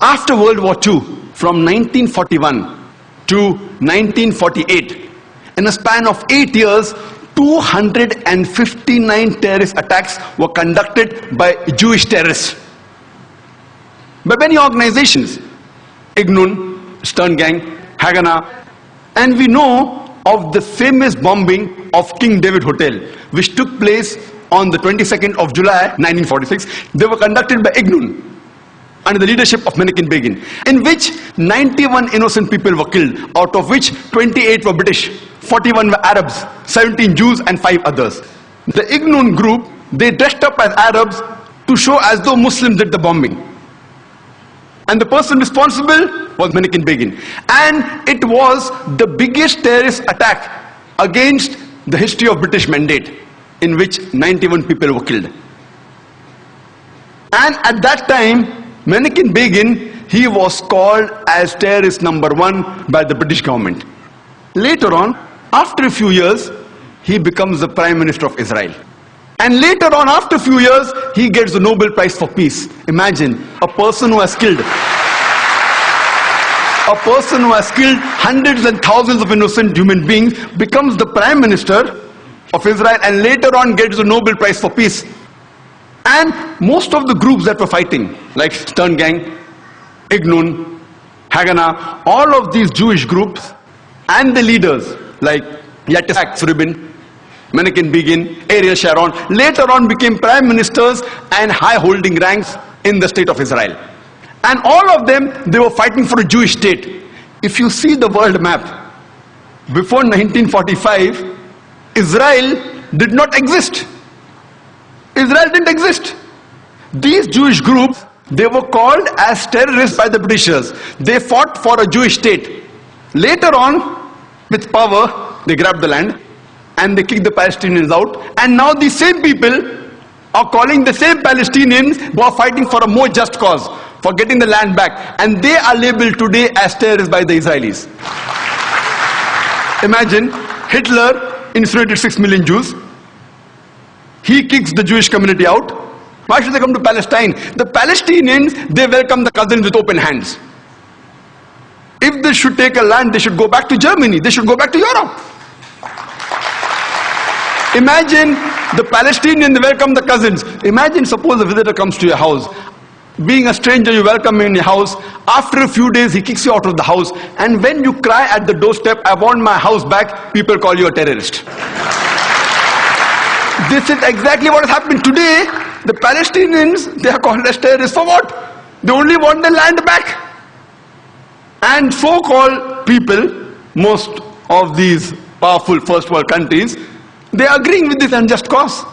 After World War II, from 1941 to 1948, in a span of 8 years, 259 terrorist attacks were conducted by Jewish terrorists. By many organizations, Ignun, Stern Gang, Haganah, and we know of the famous bombing of King David Hotel, which took place on the 22nd of July 1946. They were conducted by Ignun under the leadership of Menachem Begin, in which 91 innocent people were killed, out of which 28 were British, 41 were Arabs, 17 Jews and 5 others. The Ignun group, they dressed up as Arabs to show as though Muslims did the bombing. And the person responsible was Menachem Begin. And it was the biggest terrorist attack against the history of British Mandate, in which 91 people were killed. And at that time, Menachem Begin, he was called as terrorist number 1 by the British government. Later on, after a few years, he becomes the Prime Minister of Israel. And later on, after a few years, he gets the Nobel Prize for Peace. Imagine, a person who has killed hundreds and thousands of innocent human beings becomes the Prime Minister of Israel and later on gets the Nobel Prize for Peace. And most of the groups that were fighting, like Stern Gang, Ignun, Haganah, all of these Jewish groups and the leaders like Yitzhak Rabin, Menachem Begin, Ariel Sharon, later on became prime ministers and high-holding ranks in the state of Israel. And all of them, they were fighting for a Jewish state. If you see the world map, before 1945, Israel did not exist. Israel didn't exist. These Jewish groups, they were called as terrorists by the Britishers. They fought for a Jewish state. Later on, with power, they grabbed the land and they kicked the Palestinians out. And now these same people are calling the same Palestinians who are fighting for a more just cause, for getting the land back. And they are labeled today as terrorists by the Israelis. Imagine, Hitler incinerated 6 million Jews. He kicks the Jewish community out. Why should they come to Palestine? The Palestinians, they welcome the cousins with open hands. If they should take a land, they should go back to Germany. They should go back to Europe. Imagine the Palestinians, they welcome the cousins. Imagine, suppose a visitor comes to your house. Being a stranger, you welcome him in your house. After a few days, he kicks you out of the house. And when you cry at the doorstep, I want my house back, people call you a terrorist. This is exactly what has happened today. The Palestinians, they are called as terrorists for what? They only want the land back. And so-called people, most of these powerful first world countries, they are agreeing with this unjust cause.